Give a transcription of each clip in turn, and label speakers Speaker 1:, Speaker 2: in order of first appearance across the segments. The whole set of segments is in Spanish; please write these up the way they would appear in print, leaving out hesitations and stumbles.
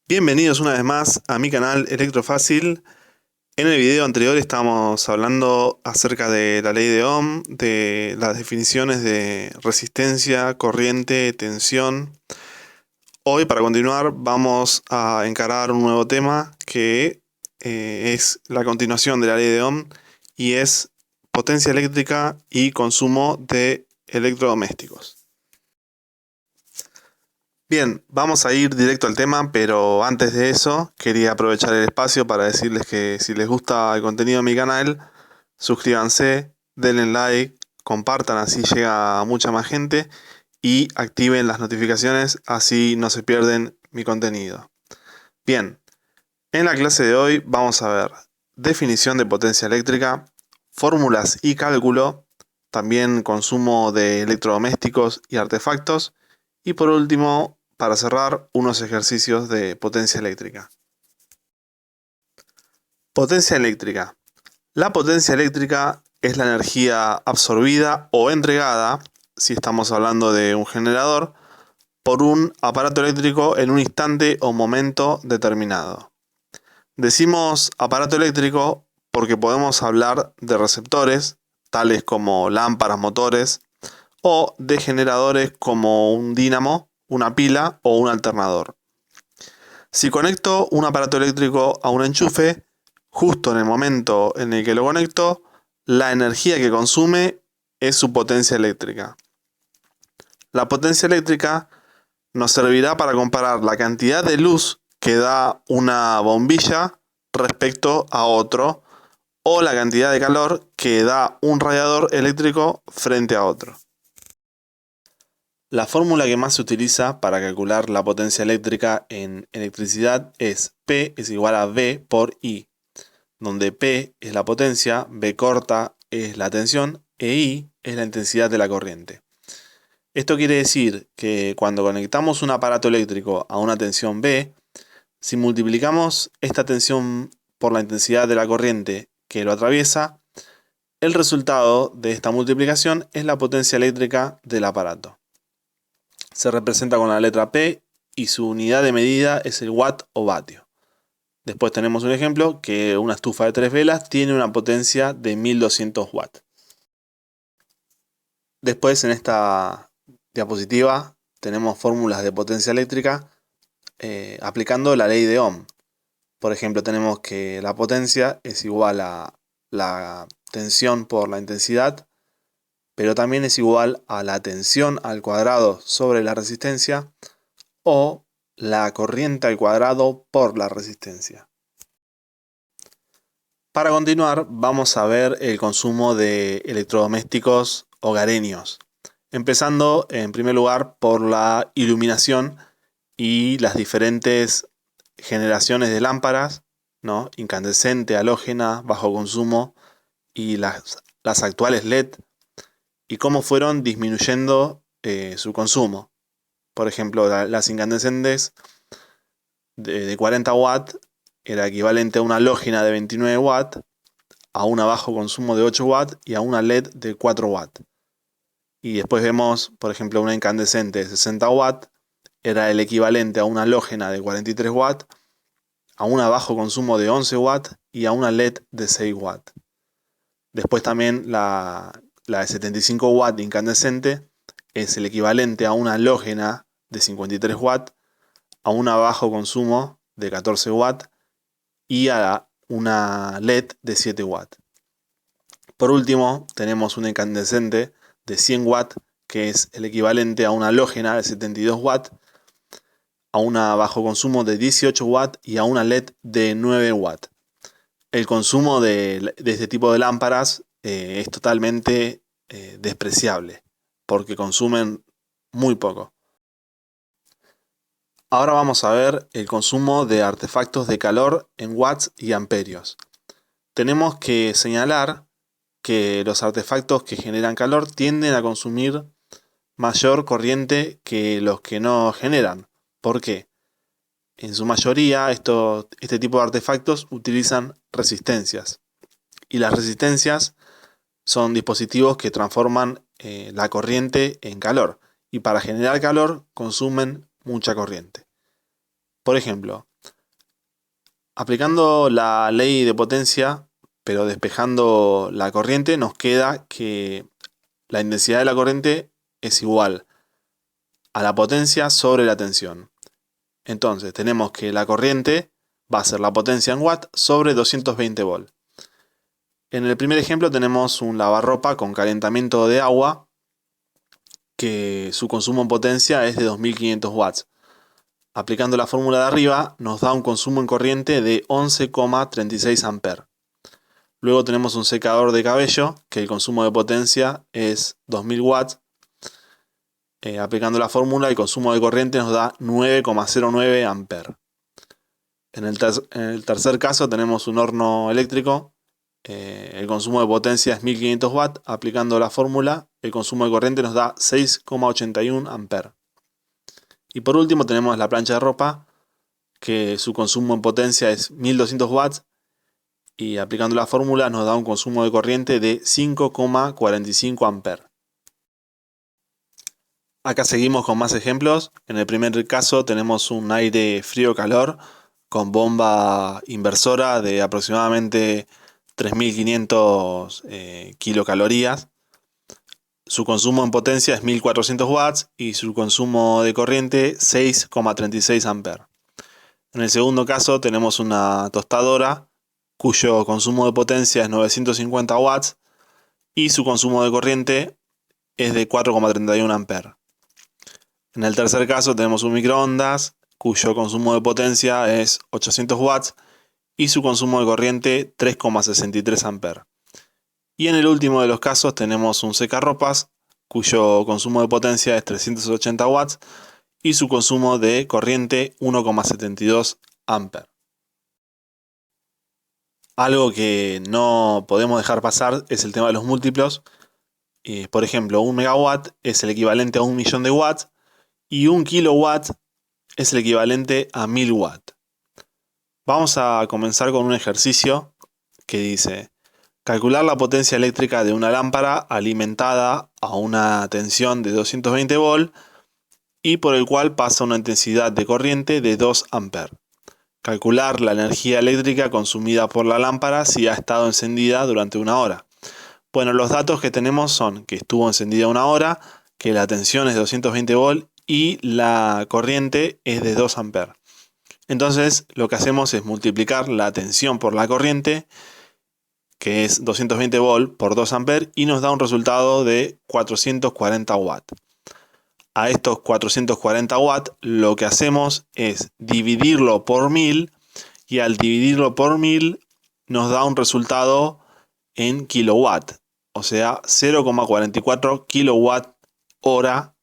Speaker 1: Bienvenidos una vez más a mi canal Electrofácil. En el video anterior estábamos hablando acerca de la ley de Ohm, de las definiciones de resistencia, corriente, tensión. Hoy, para continuar, vamos a encarar un nuevo tema que es la continuación de la ley de Ohm y es potencia eléctrica y consumo de electrodomésticos. Bien, vamos a ir directo al tema, pero antes de eso quería aprovechar el espacio para decirles que si les gusta el contenido de mi canal, suscríbanse, denle like, compartan, así llega a mucha más gente y activen las notificaciones, así no se pierden mi contenido. Bien, en la clase de hoy vamos a ver definición de potencia eléctrica, fórmulas y cálculo, también consumo de electrodomésticos y artefactos y por último, para cerrar, unos ejercicios de potencia eléctrica. Potencia eléctrica. La potencia eléctrica es la energía absorbida o entregada, si estamos hablando de un generador, por un aparato eléctrico en un instante o momento determinado. Decimos aparato eléctrico porque podemos hablar de receptores, tales como lámparas, motores, o de generadores como un dínamo, una pila o un alternador. Si conecto un aparato eléctrico a un enchufe, justo en el momento en el que lo conecto, la energía que consume es su potencia eléctrica. La potencia eléctrica nos servirá para comparar la cantidad de luz que da una bombilla respecto a otro, o la cantidad de calor que da un radiador eléctrico frente a otro. La fórmula que más se utiliza para calcular la potencia eléctrica en electricidad es P es igual a V por I, donde P es la potencia, V corta es la tensión e I es la intensidad de la corriente. Esto quiere decir que cuando conectamos un aparato eléctrico a una tensión V, si multiplicamos esta tensión por la intensidad de la corriente que lo atraviesa, el resultado de esta multiplicación es la potencia eléctrica del aparato. Se representa con la letra P y su unidad de medida es el watt o vatio. Después tenemos un ejemplo que una estufa de 3 velas tiene una potencia de 1200 watts. Después en esta diapositiva tenemos fórmulas de potencia eléctrica aplicando la ley de Ohm. Por ejemplo, tenemos que la potencia es igual a la tensión por la intensidad, pero también es igual a la tensión al cuadrado sobre la resistencia o la corriente al cuadrado por la resistencia. Para continuar, vamos a ver el consumo de electrodomésticos hogareños, empezando en primer lugar por la iluminación y las diferentes generaciones de lámparas, ¿no? Incandescente, halógena, bajo consumo y las actuales LED y cómo fueron disminuyendo su consumo. Por ejemplo, las incandescentes de 40 watts era equivalente a una halógena de 29 watts, a una bajo consumo de 8 watts y a una LED de 4 watts. Y después vemos, por ejemplo, una incandescente de 60 watts era el equivalente a una halógena de 43 watts, a una bajo consumo de 11 watts y a una LED de 6 watts. Después también la de 75 watts incandescente es el equivalente a una halógena de 53 watts, a una bajo consumo de 14 watts y a una LED de 7 watts. Por último, tenemos una incandescente de 100 watts, que es el equivalente a una halógena de 72 watts, a una bajo consumo de 18 watts y a una LED de 9 watts. El consumo de este tipo de lámparas es totalmente despreciable, porque consumen muy poco. Ahora vamos a ver el consumo de artefactos de calor en watts y amperios. Tenemos que señalar que los artefactos que generan calor tienden a consumir mayor corriente que los que no generan. ¿Por qué? En su mayoría, este tipo de artefactos utilizan resistencias. Y las resistencias son dispositivos que transforman la corriente en calor. Y para generar calor consumen mucha corriente. Por ejemplo, Aplicando la ley de potencia, pero despejando la corriente, nos queda que la intensidad de la corriente es igual a la potencia sobre la tensión. Entonces tenemos que la corriente va a ser la potencia en watt sobre 220 volt. En el primer ejemplo tenemos un lavarropa con calentamiento de agua que su consumo en potencia es de 2500 watts. Aplicando la fórmula de arriba nos da un consumo en corriente de 11,36 amperes. Luego tenemos un secador de cabello que el consumo de potencia es 2000 watts. Aplicando la fórmula el consumo de corriente nos da 9,09 amperes. En el tercer caso tenemos un horno eléctrico. El consumo de potencia es 1500 watts. Aplicando la fórmula el consumo de corriente nos da 6,81 amperes. Y por último tenemos la plancha de ropa, que su consumo en potencia es 1200 watts y aplicando la fórmula nos da un consumo de corriente de 5,45 amperes. Acá seguimos con más ejemplos. En el primer caso tenemos un aire frío-calor con bomba inversora de aproximadamente 3500 kilocalorías. Su consumo en potencia es 1400 watts y su consumo de corriente 6,36 amperes. En el segundo caso tenemos una tostadora cuyo consumo de potencia es 950 watts y su consumo de corriente es de 4,31 amperes. En el tercer caso tenemos un microondas cuyo consumo de potencia es 800 watts y su consumo de corriente 3,63 amperes. Y en el último de los casos tenemos un secarropas cuyo consumo de potencia es 380 watts y su consumo de corriente 1,72 amperes. Algo que no podemos dejar pasar es el tema de los múltiplos. Por ejemplo, 1 megawatt es el equivalente a 1 millón de watts y 1 kilowatt es el equivalente a 1000 watts. Vamos a comenzar con un ejercicio que dice: calcular la potencia eléctrica de una lámpara alimentada a una tensión de 220 volt y por el cual pasa una intensidad de corriente de 2 amperes. Calcular la energía eléctrica consumida por la lámpara si ha estado encendida durante una hora. Bueno, los datos que tenemos son que estuvo encendida una hora, que la tensión es de 220 volt y la corriente es de 2 amperes. Entonces lo que hacemos es multiplicar la tensión por la corriente, que es 220 volt por 2 amperes, y nos da un resultado de 440 watts. A estos 440 watts lo que hacemos es dividirlo por 1000 y al dividirlo por 1000 nos da un resultado en kilowatt, o sea 0,44 kilowatt hora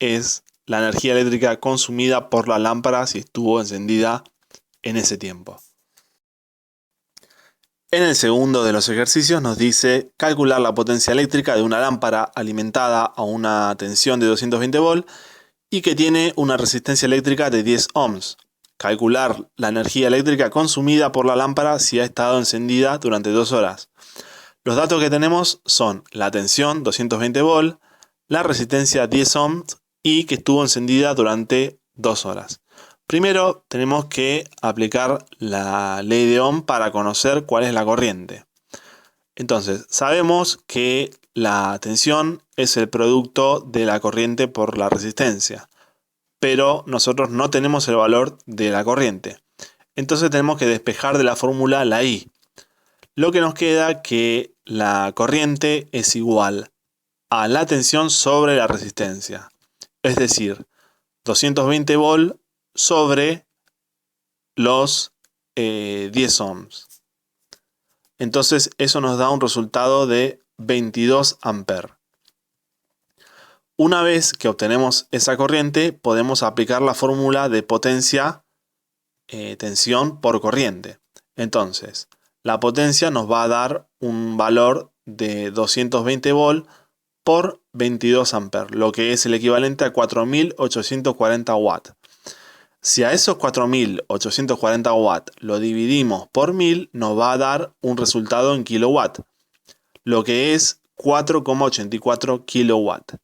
Speaker 1: es la energía eléctrica consumida por la lámpara si estuvo encendida en ese tiempo. En el segundo de los ejercicios nos dice calcular la potencia eléctrica de una lámpara alimentada a una tensión de 220 volt y que tiene una resistencia eléctrica de 10 ohms. Calcular la energía eléctrica consumida por la lámpara si ha estado encendida durante 2 horas. Los datos que tenemos son la tensión 220 volt, la resistencia 10 ohms y que estuvo encendida durante 2 horas. Primero tenemos que aplicar la ley de Ohm para conocer cuál es la corriente. Entonces, sabemos que la tensión es el producto de la corriente por la resistencia, pero nosotros no tenemos el valor de la corriente. Entonces tenemos que despejar de la fórmula la I. Lo que nos queda que la corriente es igual a la tensión sobre la resistencia. Es decir, 220 volt sobre los 10 ohms. Entonces eso nos da un resultado de 22 amperes. Una vez que obtenemos esa corriente, podemos aplicar la fórmula de potencia, tensión por corriente. Entonces, la potencia nos va a dar un valor de 220 volt por 22 amperes, lo que es el equivalente a 4840 watts. Si a esos 4840 watts lo dividimos por 1000, nos va a dar un resultado en kilowatt, lo que es 4,84 kilowatt.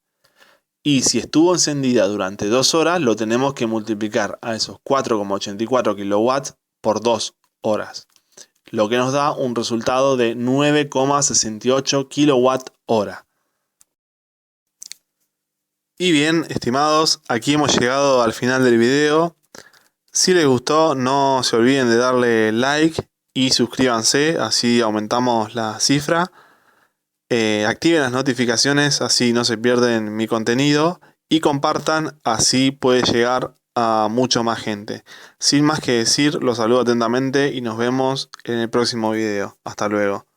Speaker 1: Y si estuvo encendida durante 2 horas, lo tenemos que multiplicar a esos 4,84 kilowatts por 2 horas, lo que nos da un resultado de 9,68 kWh. Y bien, estimados, aquí hemos llegado al final del video. Si les gustó, no se olviden de darle like y suscríbanse, así aumentamos la cifra. Activen las notificaciones, así no se pierden mi contenido. Y compartan, así puede llegar a mucho más gente. Sin más que decir, los saludo atentamente y nos vemos en el próximo video. Hasta luego.